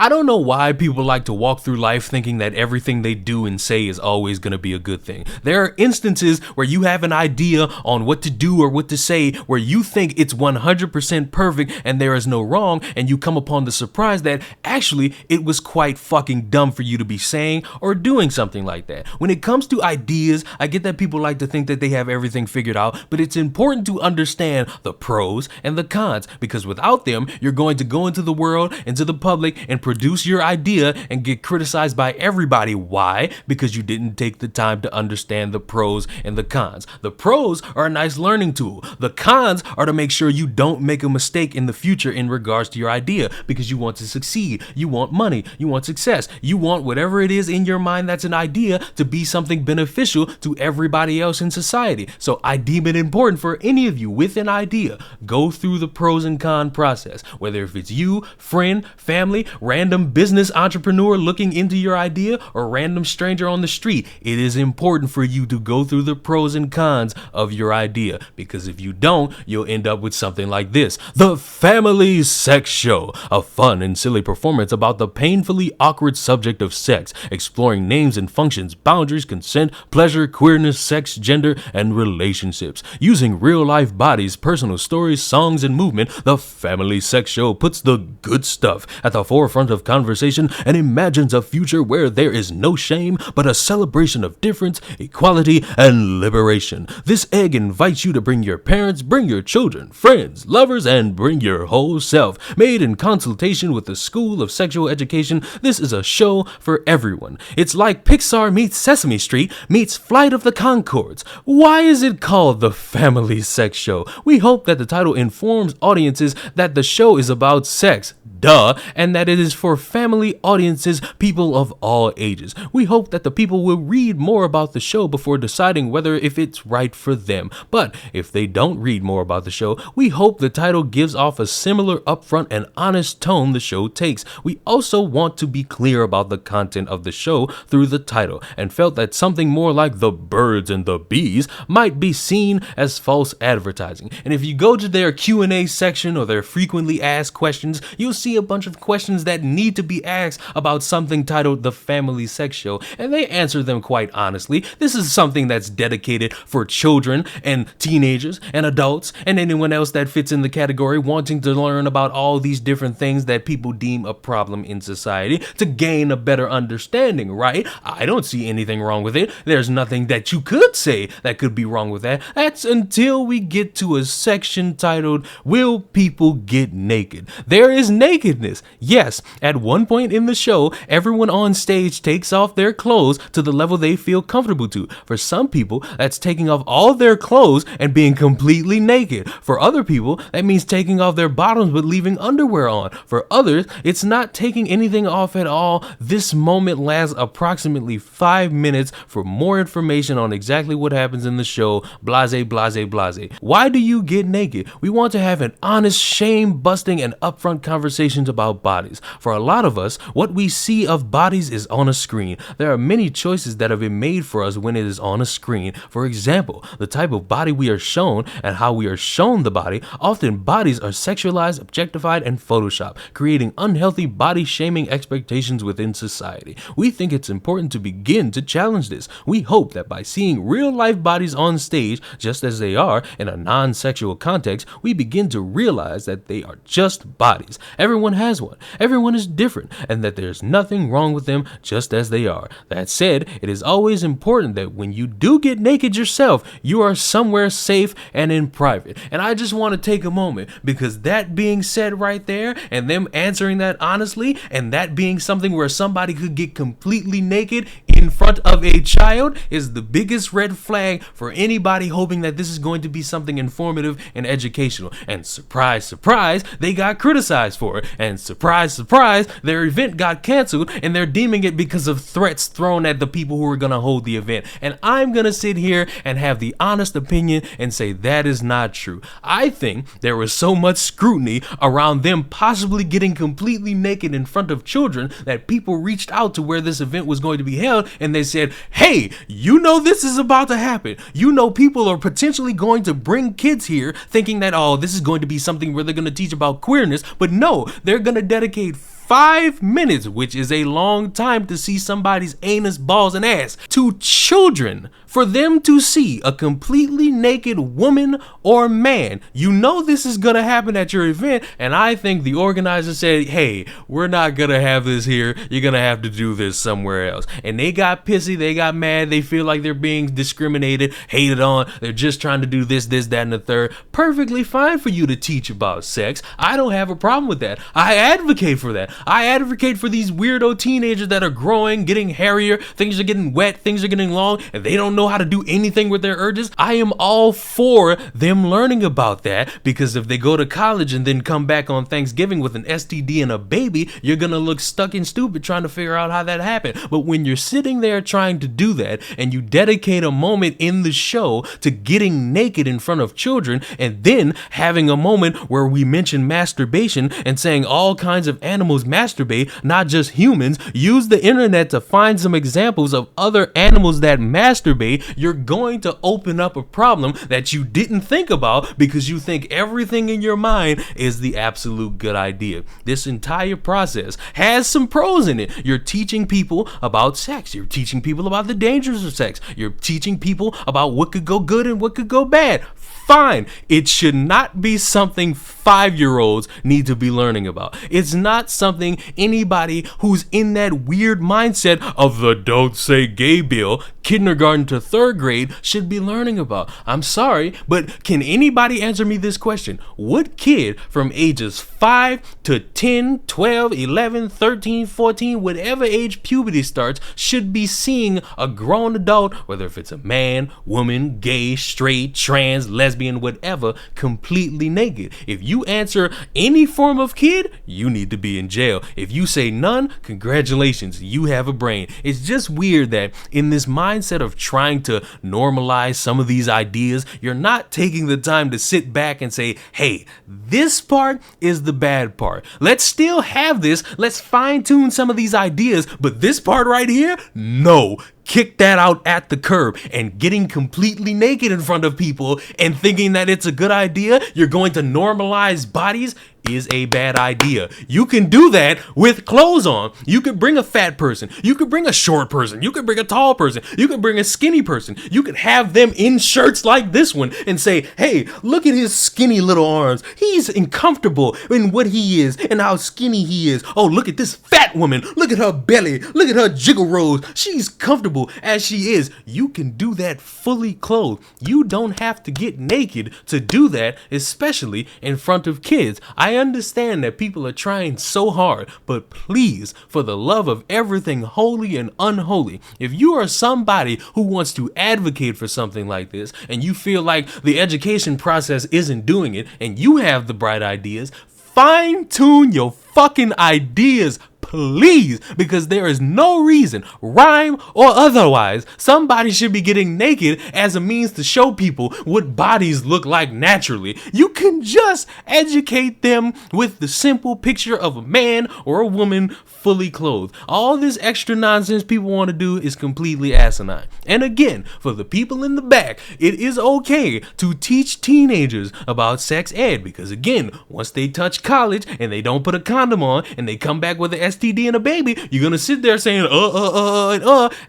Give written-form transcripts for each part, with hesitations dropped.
I don't know why people like to walk through life thinking that everything they do and say is always going to be a good thing. There are instances where you have an idea on what to do or what to say where you think it's 100% perfect and there is no wrong, and you come upon the surprise that actually it was quite fucking dumb for you to be saying or doing something like that. When it comes to ideas, I get that people like to think that they have everything figured out, but it's important to understand the pros and the cons, because without them, you're going to go into the world, into the public, and produce your idea and get criticized by everybody. Why? Because you didn't take the time to understand the pros and the cons. The pros are a nice learning tool. The cons are to make sure you don't make a mistake in the future in regards to your idea, because you want to succeed. You want money. You want success. You want whatever it is in your mind that's an idea to be something beneficial to everybody else in society. So I deem it important for any of you with an idea, go through the pros and con process, whether if it's you, friend, family, random business entrepreneur looking into your idea, or random stranger on the street. It is important for you to go through the pros and cons of your idea, because if you don't, you'll end up with something like this: The Family Sex Show, a fun and silly performance about the painfully awkward subject of sex, exploring names and functions, boundaries, consent, pleasure, queerness, sex, gender, and relationships. Using real-life bodies, personal stories, songs, and movement, The Family Sex Show puts the good stuff at the forefront of conversation and imagines a future where there is no shame, but a celebration of difference, equality, and liberation. This egg invites you to bring your parents, bring your children, friends, lovers, and bring your whole self. Made in consultation with the School of Sexual Education, this is a show for everyone. It's like Pixar meets Sesame Street meets Flight of the Conchords. Why is it called The Family Sex Show? We hope that the title informs audiences that the show is about sex, duh, and that it is for family audiences, people of all ages. We hope that the people will read more about the show before deciding whether if it's right for them. But if they don't read more about the show, we hope the title gives off a similar upfront and honest tone the show takes. We also want to be clear about the content of the show through the title, and felt that something more like The Birds and the Bees might be seen as false advertising. And if you go to their Q&A section or their frequently asked questions, you'll see a bunch of questions that need to be asked about something titled The Family Sex Show, and they answer them quite honestly. This is something that's dedicated for children and teenagers and adults and anyone else that fits in the category wanting to learn about all these different things that people deem a problem in society to gain a better understanding, right? I don't see anything wrong with it. There's nothing that you could say that could be wrong with that. That's until we get to a section titled Will People Get Naked? There is nakedness. Yes, at one point in the show, everyone on stage takes off their clothes to the level they feel comfortable to. For some people, that's taking off all their clothes and being completely naked. For other people, that means taking off their bottoms but leaving underwear on. For others, it's not taking anything off at all. This moment lasts approximately 5 minutes. For more information on exactly what happens in the show, blase, blase, blase. Why do you get naked? We want to have an honest, shame-busting, and upfront conversations about bodies. For a lot of us, what we see of bodies is on a screen. There are many choices that have been made for us when it is on a screen. For example, the type of body we are shown and how we are shown the body. Often bodies are sexualized, objectified, and photoshopped, creating unhealthy body-shaming expectations within society. We think it's important to begin to challenge this. We hope that by seeing real-life bodies on stage, just as they are in a non-sexual context, we begin to realize that they are just bodies. Everyone has one. Everyone is different, and that there's nothing wrong with them just as they are. That said, it is always important that when you do get naked yourself, you are somewhere safe and in private. And I just want to take a moment, because that being said right there, and them answering that honestly, and that being something where somebody could get completely naked in front of a child, is the biggest red flag for anybody hoping that this is going to be something informative and educational. And surprise, surprise, they got criticized for it. And surprise, surprise, their event got canceled, and they're deeming it because of threats thrown at the people who are going to hold the event. And I'm going to sit here and have the honest opinion and say that is not true. I think there was so much scrutiny around them possibly getting completely naked in front of children that people reached out to where this event was going to be held, and they said, hey, you know this is about to happen. You know people are potentially going to bring kids here thinking that, oh, this is going to be something where they're going to teach about queerness, but no, they're going to dedicate 5 minutes, which is a long time to see somebody's anus, balls, and ass, to children, for them to see a completely naked woman or man. You know this is gonna happen at your event, and I think the organizer said, hey, we're not gonna have this here, you're gonna have to do this somewhere else. And they got pissy, they got mad, they feel like they're being discriminated, hated on, they're just trying to do this, that, and the third. Perfectly fine for you to teach about sex. I don't have a problem with that. I advocate for that. I advocate for these weirdo teenagers that are growing, getting hairier, things are getting wet, things are getting long, and they don't know how to do anything with their urges. I am all for them learning about that, because if they go to college and then come back on Thanksgiving with an STD and a baby, you're gonna look stuck and stupid trying to figure out how that happened. But when you're sitting there trying to do that, and you dedicate a moment in the show to getting naked in front of children, and then having a moment where we mention masturbation and saying all kinds of animals masturbate, not just humans, use the internet to find some examples of other animals that masturbate, you're going to open up a problem that you didn't think about because you think everything in your mind is the absolute good idea. This entire process has some pros in it. You're teaching people about sex. You're teaching people about the dangers of sex. You're teaching people about what could go good and what could go bad. Fine. It should not be something 5-year-olds need to be learning about. It's not something anybody who's in that weird mindset of the don't say gay bill, kindergarten to 3rd grade, should be learning about. I'm sorry, but can anybody answer me this question? What kid from ages 5 to 10, 12, 11, 13, 14, whatever age puberty starts, should be seeing a grown adult, whether if it's a man, woman, gay, straight, trans, lesbian, whatever, completely naked? If you answer any form of kid, you need to be in jail. If you say none, congratulations, you have a brain. It's just weird that in this mindset of trying to normalize some of these ideas, you're not taking the time to sit back and say, hey, this part is the bad part. Let's still have this. Let's fine tune some of these ideas, but this part right here, no. Kick that out at the curb. And getting completely naked in front of people and thinking that it's a good idea, you're going to normalize bodies, is a bad idea. You can do that with clothes on. You could bring a fat person. You could bring a short person. You could bring a tall person. You could bring a skinny person. You could have them in shirts like this one and say, hey, look at his skinny little arms. He's uncomfortable in what he is and how skinny he is. Oh, look at this fat woman. Look at her belly. Look at her jiggle rolls. She's comfortable as she is. You can do that fully clothed. You don't have to get naked to do that, especially in front of kids. I understand that people are trying so hard, but please, for the love of everything holy and unholy, if you are somebody who wants to advocate for something like this and you feel like the education process isn't doing it and you have the bright ideas, fine tune your fucking ideas, please, because there is no reason, rhyme or otherwise, somebody should be getting naked as a means to show people what bodies look like naturally. You can just educate them with the simple picture of a man or a woman fully clothed. All this extra nonsense people want to do is completely asinine. And again, for the people in the back, it is okay to teach teenagers about sex ed, because again, once they touch college and they don't put a condom on and they come back with an STD and a baby, you're gonna sit there saying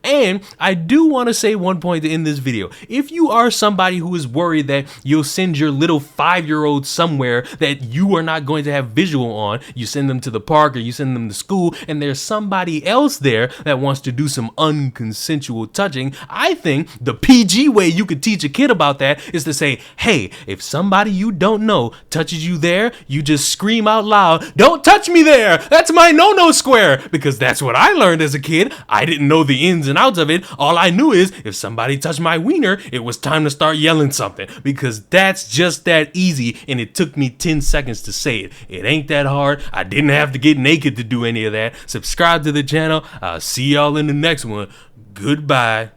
and I do want to say one point in this video. If you are somebody who is worried that you'll send your little 5-year-old somewhere that you are not going to have visual on, you send them to the park or you send them to school and there's somebody else there that wants to do some unconsensual touching, I think the PG way you could teach a kid about that is to say, hey, if somebody you don't know touches you there, you just scream out loud, don't touch me there, that's my no-no square, because that's what I learned as a kid. I didn't know the ins and outs of it. All I knew is if somebody touched my wiener, it was time to start yelling something, because that's just that easy, and it took me 10 seconds to say it. It ain't that hard. I didn't have to get naked to do any of that. Subscribe to the channel. I'll see y'all in the next one. Goodbye.